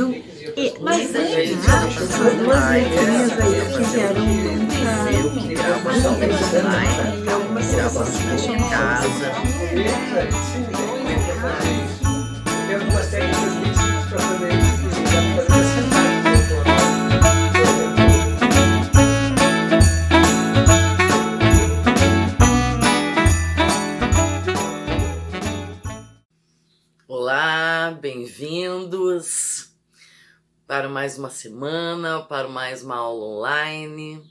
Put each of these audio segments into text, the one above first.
Do, mas é duas letrinhas aí que vieram criar uma aula online, e algumas criar uma pessoas que minha casa. Tem algumas técnicas bem simples para fazer isso, que dá para fazer sentado. Olá, bem-vindos para mais uma semana, para mais uma aula online,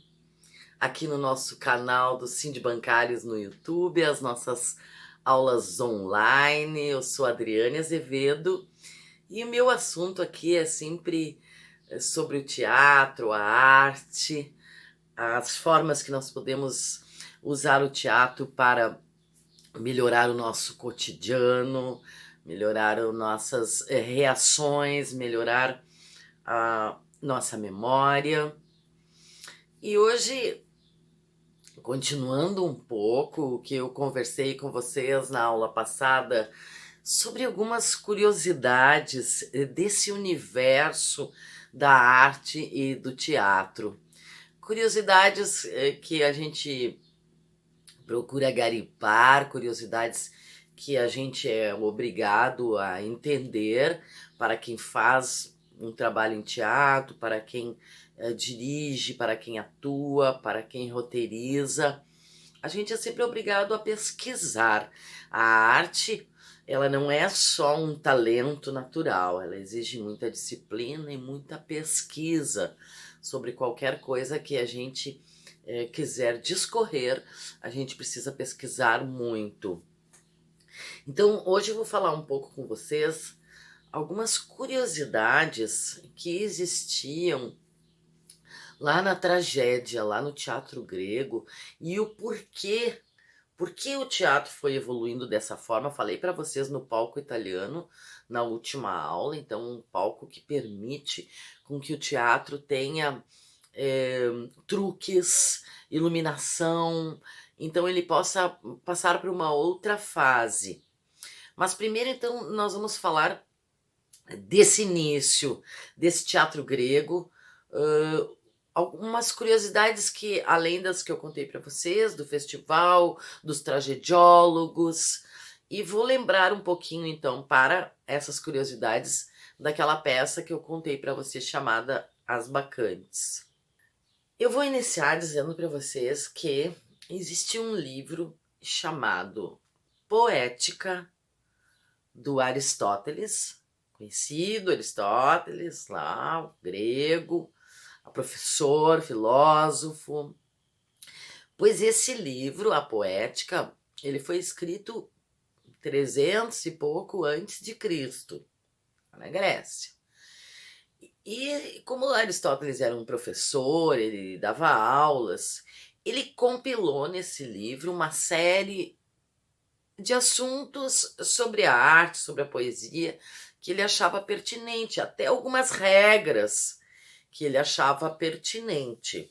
aqui no nosso canal do Sind Bancários no YouTube, as nossas aulas online. Eu sou Adriane Azevedo e o meu assunto aqui é sempre sobre o teatro, a arte, as formas que nós podemos usar o teatro para melhorar o nosso cotidiano, melhorar as nossas reações, melhorar a nossa memória. E hoje, continuando um pouco o que eu conversei com vocês na aula passada sobre algumas curiosidades desse universo da arte e do teatro. Curiosidades que a gente procura garimpar, curiosidades que a gente é obrigado a entender para quem faz um trabalho em teatro, para quem dirige, para quem atua, para quem roteiriza. A gente é sempre obrigado a pesquisar. A arte, ela não é só um talento natural, ela exige muita disciplina e muita pesquisa sobre qualquer coisa que a gente quiser discorrer, a gente precisa pesquisar muito. Então, hoje eu vou falar um pouco com vocês algumas curiosidades que existiam lá na tragédia, lá no teatro grego, e o porquê. Por que o teatro foi evoluindo dessa forma? Falei para vocês no palco italiano na última aula, então um palco que permite com que o teatro tenha truques, iluminação, então ele possa passar para uma outra fase. Mas primeiro, então, nós vamos falar desse início, desse teatro grego, algumas curiosidades que, além das que eu contei para vocês, do festival, dos tragediólogos, e vou lembrar um pouquinho, então, para essas curiosidades daquela peça que eu contei para vocês, chamada As Bacantes. Eu vou iniciar dizendo para vocês que existe um livro chamado Poética, do Aristóteles, conhecido Aristóteles, lá, o grego, professor, filósofo. Pois esse livro, a Poética, ele foi escrito 300 e pouco antes de Cristo, na Grécia. E como Aristóteles era um professor, ele dava aulas, ele compilou nesse livro uma série de assuntos sobre a arte, sobre a poesia, que ele achava pertinente, até algumas regras que ele achava pertinente.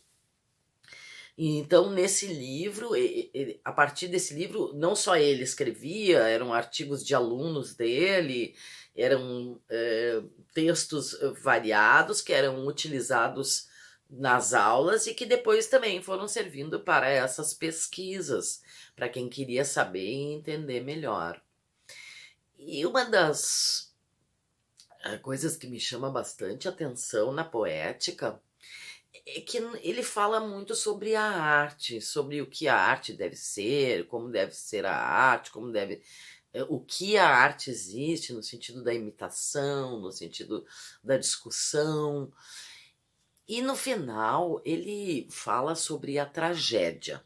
E então, nesse livro, a partir desse livro, não só ele escrevia, eram artigos de alunos dele, eram textos variados que eram utilizados nas aulas e que depois também foram servindo para essas pesquisas, para quem queria saber e entender melhor. E uma das coisas que me chama bastante atenção na Poética é que ele fala muito sobre a arte, sobre o que a arte deve ser, como deve ser a arte, como deve... o que a arte existe no sentido da imitação, no sentido da discussão. E no final ele fala sobre a tragédia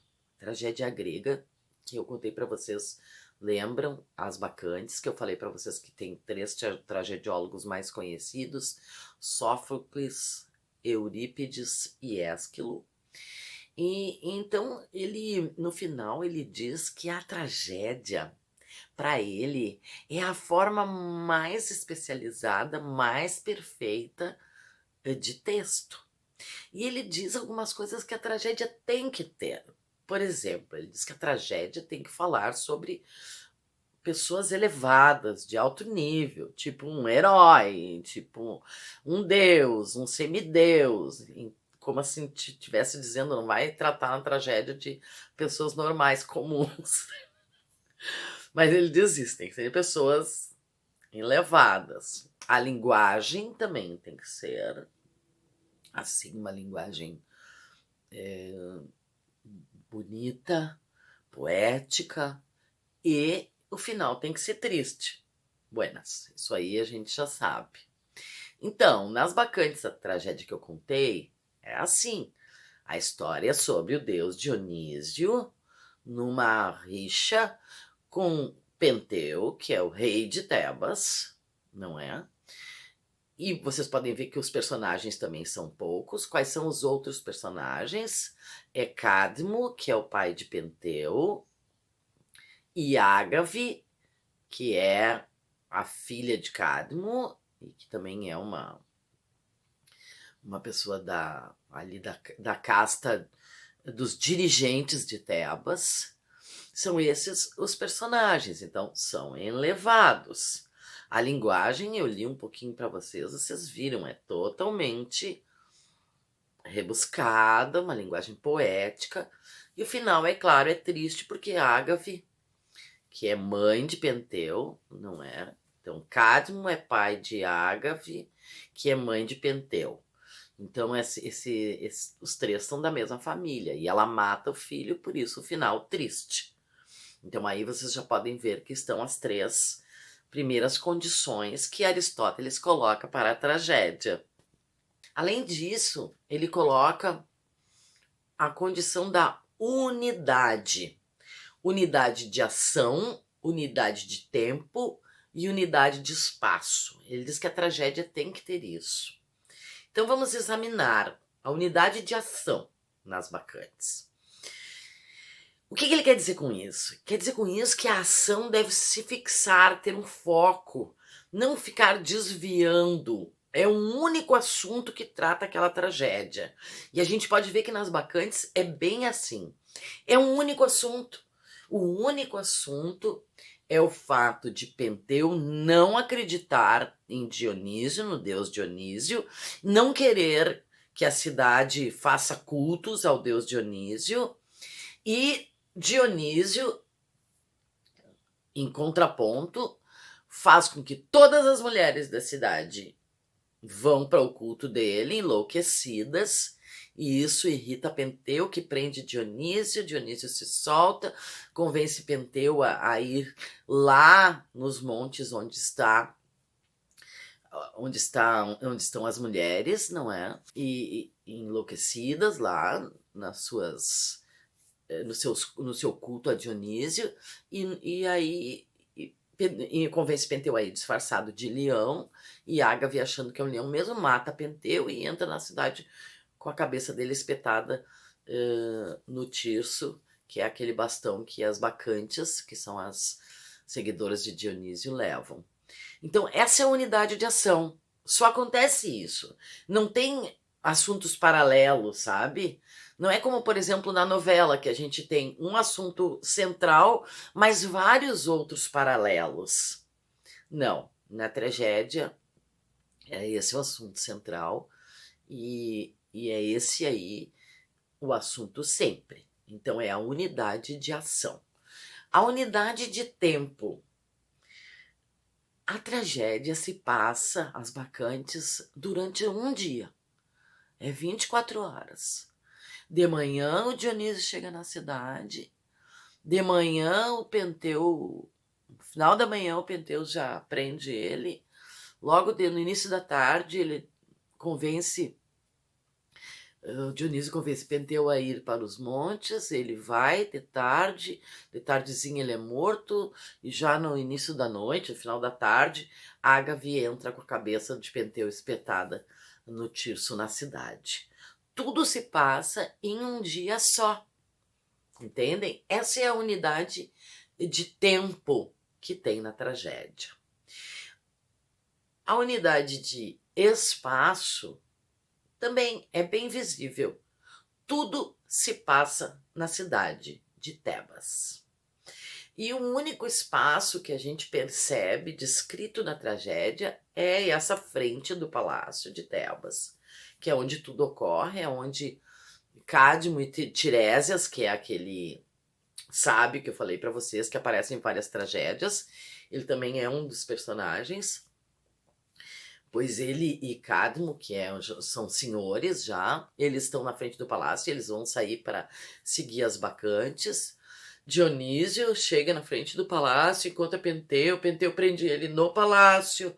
grega, que eu contei para vocês, lembram? As Bacantes, que eu falei para vocês que tem 3 tragediólogos mais conhecidos, Sófocles, Eurípides e Ésquilo. E então ele, no final, ele diz que a tragédia, para ele, é a forma mais especializada, mais perfeita de texto. E ele diz algumas coisas que a tragédia tem que ter. Por exemplo, ele diz que a tragédia tem que falar sobre pessoas elevadas, de alto nível, tipo um herói, tipo um deus, um semideus, como assim estivesse dizendo, não vai tratar na tragédia de pessoas normais, comuns. Mas ele diz isso, tem que ser pessoas elevadas. A linguagem também tem que ser assim, uma linguagem bonita, poética, e o final tem que ser triste. Buenas, isso aí a gente já sabe. Então, nas Bacantes, a tragédia que eu contei é assim. A história é sobre o deus Dionísio numa rixa com Penteu, que é o rei de Tebas, não é? E vocês podem ver que os personagens também são poucos. Quais são os outros personagens? É Cadmo, que é o pai de Penteu, e Ágave, que é a filha de Cadmo, e que também é uma pessoa ali da casta dos dirigentes de Tebas. São esses os personagens, então são elevados. A linguagem, eu li um pouquinho para vocês viram, é totalmente rebuscada, uma linguagem poética. E o final, é claro, é triste, porque Ágave, que é mãe de Penteu, não é? Então, Cadmo é pai de Ágave, que é mãe de Penteu. Então, os três são da mesma família. E ela mata o filho, por isso o final triste. Então, aí vocês já podem ver que estão as três primeiras condições que Aristóteles coloca para a tragédia. Além disso, ele coloca a condição da unidade. Unidade de ação, unidade de tempo e unidade de espaço. Ele diz que a tragédia tem que ter isso. Então vamos examinar a unidade de ação nas Bacantes. O que ele quer dizer com isso? Quer dizer com isso que a ação deve se fixar, ter um foco, não ficar desviando. É um único assunto que trata aquela tragédia. E a gente pode ver que nas Bacantes é bem assim. É um único assunto. O único assunto é o fato de Penteu não acreditar em Dionísio, no deus Dionísio, não querer que a cidade faça cultos ao deus Dionísio, e Dionísio, em contraponto, faz com que todas as mulheres da cidade vão para o culto dele, enlouquecidas, e isso irrita Penteu, que prende Dionísio. Dionísio se solta, convence Penteu a ir lá nos montes onde estão as mulheres, não é? E enlouquecidas lá no seu culto a Dionísio, e aí convence Penteu aí disfarçado de leão, e Ágave, achando que é um leão mesmo, mata Penteu e entra na cidade com a cabeça dele espetada no tirso, que é aquele bastão que as bacantes, que são as seguidoras de Dionísio, levam. Então essa é a unidade de ação. Só acontece isso. Não tem assuntos paralelos, sabe? Não é como, por exemplo, na novela, que a gente tem um assunto central, mas vários outros paralelos. Não, na tragédia é esse o assunto central, e é esse aí o assunto sempre. Então é a unidade de ação. A unidade de tempo. A tragédia se passa, as Bacantes, durante um dia. É 24 horas. De manhã o Dionísio chega na cidade, de manhã o Penteu, no final da manhã o Penteu já prende ele, logo no início da tarde ele o Dionísio convence Penteu a ir para os montes, ele vai de tardezinha ele é morto, e já no início da noite, no final da tarde, Ágave entra com a cabeça de Penteu espetada no tirso na cidade. Tudo se passa em um dia só, entendem? Essa é a unidade de tempo que tem na tragédia. A unidade de espaço também é bem visível. Tudo se passa na cidade de Tebas. E o único espaço que a gente percebe descrito na tragédia é essa frente do Palácio de Tebas, que é onde tudo ocorre, é onde Cadmo e Tiresias, que é aquele sábio que eu falei para vocês, que aparece em várias tragédias, ele também é um dos personagens, pois ele e Cadmo, são senhores já, eles estão na frente do palácio, eles vão sair para seguir as bacantes. Dionísio chega na frente do palácio, encontra Penteu prende ele no palácio,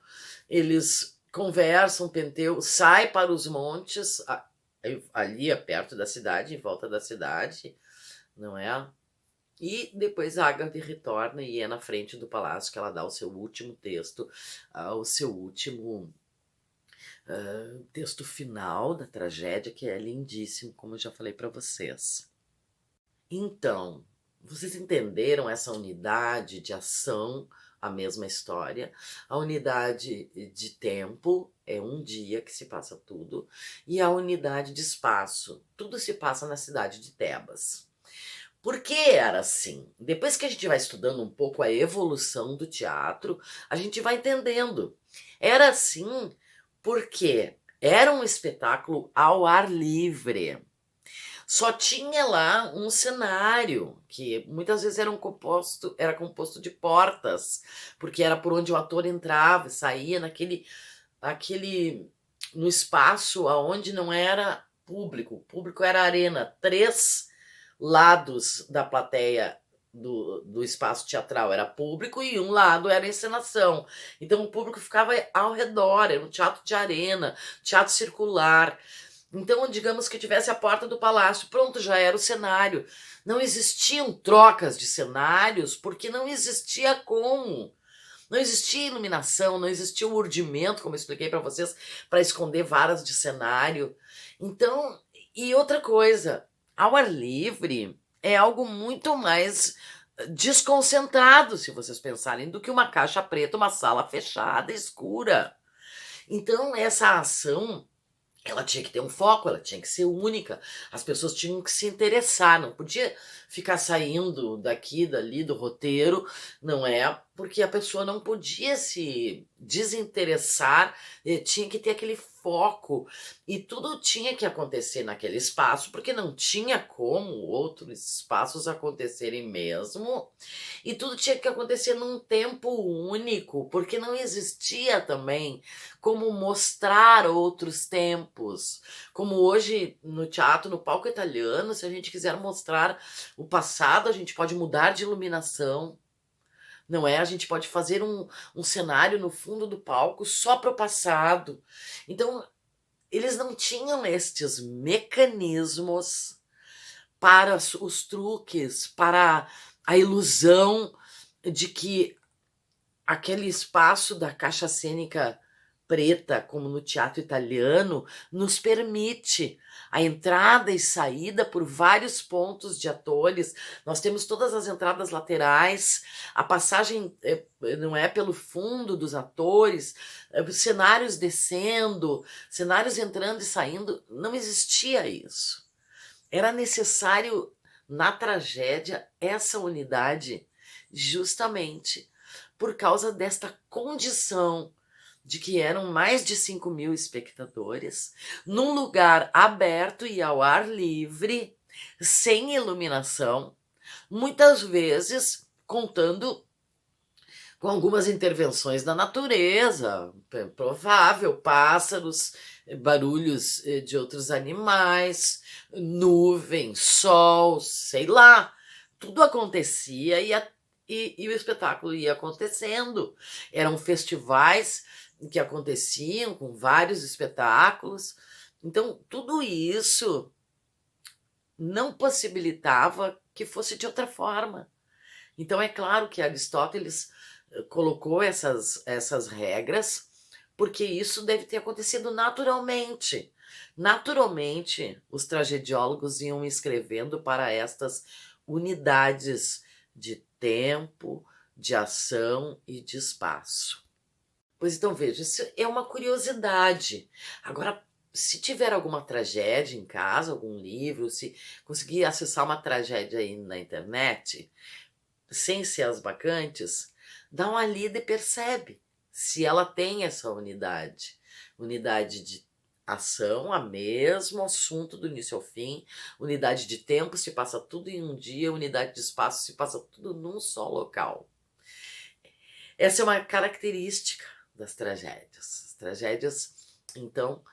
eles conversam, Penteu sai para os montes, ali perto da cidade, em volta da cidade, não é? E depois a Ágade retorna e é na frente do palácio que ela dá o seu último texto, o seu último texto final da tragédia, que é lindíssimo, como eu já falei para vocês. Então, vocês entenderam essa unidade de ação, a mesma história? A unidade de tempo é um dia que se passa tudo, e a unidade de espaço, tudo se passa na cidade de Tebas. Por que era assim? Depois que a gente vai estudando um pouco a evolução do teatro, a gente vai entendendo. Era assim porque era um espetáculo ao ar livre. Só tinha lá um cenário, que muitas vezes era composto de portas, porque era por onde o ator entrava e saía no espaço aonde não era público. O público era a arena. 3 lados da plateia do espaço teatral era público e um lado era encenação. Então o público ficava ao redor, era um teatro de arena, teatro circular. Então, digamos que tivesse a porta do palácio, pronto, já era o cenário. Não existiam trocas de cenários, porque não existia como. Não existia iluminação, não existia o urdimento, como eu expliquei para vocês, para esconder varas de cenário. Então, e outra coisa, ao ar livre é algo muito mais desconcentrado, se vocês pensarem, do que uma caixa preta, uma sala fechada, escura. Então, essa ação, ela tinha que ter um foco, ela tinha que ser única. As pessoas tinham que se interessar, não podia ficar saindo daqui, dali, do roteiro, não é? Porque a pessoa não podia se desinteressar, tinha que ter aquele foco. E tudo tinha que acontecer naquele espaço, porque não tinha como outros espaços acontecerem mesmo. E tudo tinha que acontecer num tempo único, porque não existia também como mostrar outros tempos. Como hoje no teatro, no palco italiano, se a gente quiser mostrar o passado, a gente pode mudar de iluminação, não é? A gente pode fazer um cenário no fundo do palco só para o passado. Então, eles não tinham estes mecanismos para os truques, para a ilusão de que aquele espaço da caixa cênica preta, como no teatro italiano, nos permite a entrada e saída por vários pontos de atores. Nós temos todas as entradas laterais, a passagem não é pelo fundo dos atores, cenários descendo, cenários entrando e saindo. Não existia isso. Era necessário, na tragédia, essa unidade, justamente por causa desta condição de que eram mais de 5.000 espectadores, num lugar aberto e ao ar livre, sem iluminação, muitas vezes contando com algumas intervenções da natureza, provável, pássaros, barulhos de outros animais, nuvem, sol, sei lá, tudo acontecia e o espetáculo ia acontecendo. Eram festivais que aconteciam com vários espetáculos. Então, tudo isso não possibilitava que fosse de outra forma. Então, é claro que Aristóteles colocou essas regras, porque isso deve ter acontecido naturalmente. Naturalmente, os tragediólogos iam escrevendo para estas unidades de tempo, de ação e de espaço. Pois então, veja, isso é uma curiosidade. Agora, se tiver alguma tragédia em casa, algum livro, se conseguir acessar uma tragédia aí na internet, sem ser as bacantes, dá uma lida e percebe se ela tem essa unidade. Unidade de ação, a mesmo assunto do início ao fim, unidade de tempo, se passa tudo em um dia, unidade de espaço, se passa tudo num só local. Essa é uma característica das tragédias. As tragédias, então,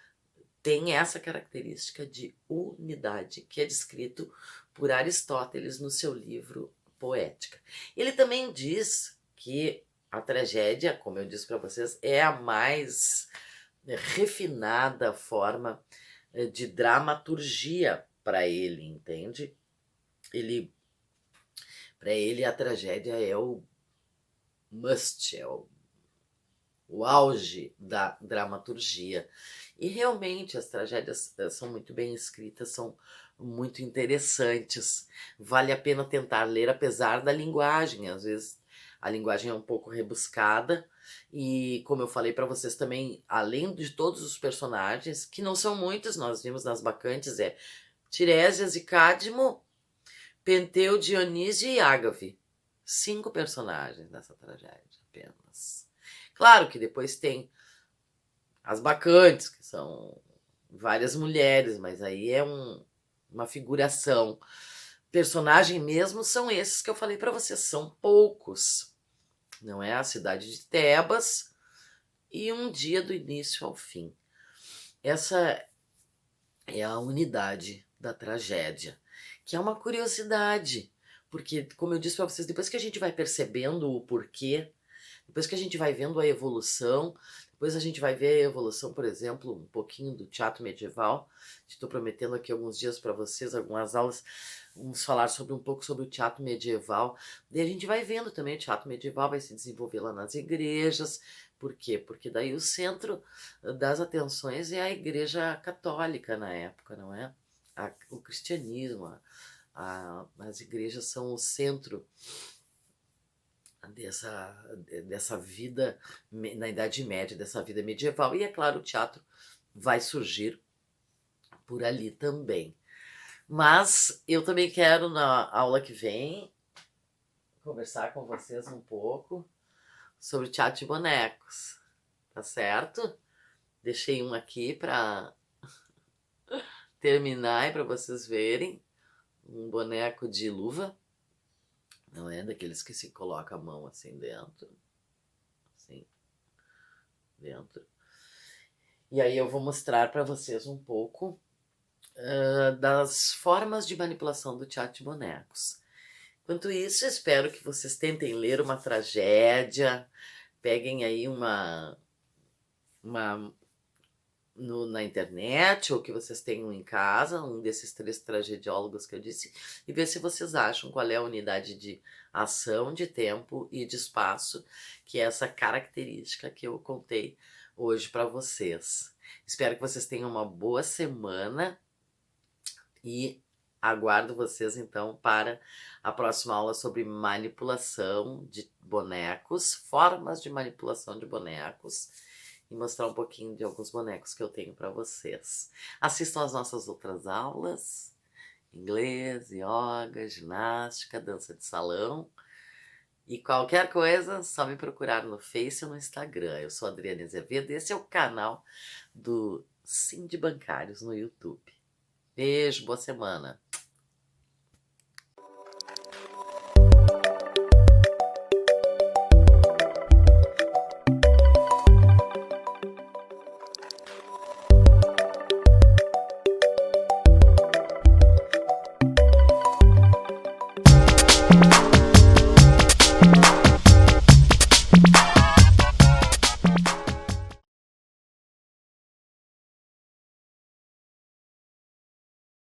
têm essa característica de unidade, que é descrito por Aristóteles no seu livro Poética. Ele também diz que a tragédia, como eu disse para vocês, é a mais refinada forma de dramaturgia para ele, entende? Para ele, a tragédia é o must, é o auge da dramaturgia. E realmente as tragédias são muito bem escritas, são muito interessantes. Vale a pena tentar ler, apesar da linguagem. Às vezes a linguagem é um pouco rebuscada. E como eu falei para vocês também, além de todos os personagens, que não são muitos, nós vimos nas bacantes, é Tiresias e Cadmo, Penteu, Dionísio e Ágave. 5 personagens nessa tragédia apenas. Claro que depois tem as bacantes, que são várias mulheres, mas aí é uma figuração. Personagem mesmo são esses que eu falei para vocês, são poucos. Não é a cidade de Tebas e um dia do início ao fim. Essa é a unidade da tragédia, que é uma curiosidade, porque, como eu disse para vocês, depois que a gente vai percebendo o porquê, depois que a gente vai vendo a evolução, depois a gente vai ver a evolução, por exemplo, um pouquinho do teatro medieval. Estou prometendo aqui alguns dias para vocês, algumas aulas, vamos falar um pouco sobre o teatro medieval. Daí a gente vai vendo também o teatro medieval vai se desenvolver lá nas igrejas. Por quê? Porque daí o centro das atenções é a Igreja Católica na época, não é? O cristianismo, as igrejas são o centro dessa vida na Idade Média, dessa vida medieval. E, é claro, o teatro vai surgir por ali também. Mas eu também quero, na aula que vem, conversar com vocês um pouco sobre teatro de bonecos, tá certo? Deixei um aqui para terminar e para vocês verem. Um boneco de luva. Não é daqueles que se coloca a mão assim dentro. Assim, dentro. E aí eu vou mostrar para vocês um pouco das formas de manipulação do teatro de bonecos. Enquanto isso, espero que vocês tentem ler uma tragédia, peguem aí na internet, ou que vocês tenham em casa, um desses 3 tragediólogos que eu disse, e ver se vocês acham qual é a unidade de ação, de tempo e de espaço, que é essa característica que eu contei hoje para vocês. Espero que vocês tenham uma boa semana e aguardo vocês então para a próxima aula sobre manipulação de bonecos, formas de manipulação de bonecos, e mostrar um pouquinho de alguns bonecos que eu tenho para vocês. Assistam às nossas outras aulas, inglês, yoga, ginástica, dança de salão. E qualquer coisa, só me procurar no Face ou no Instagram. Eu sou Adriane Azevedo, esse é o canal do Sim de Bancários no YouTube. Beijo, boa semana.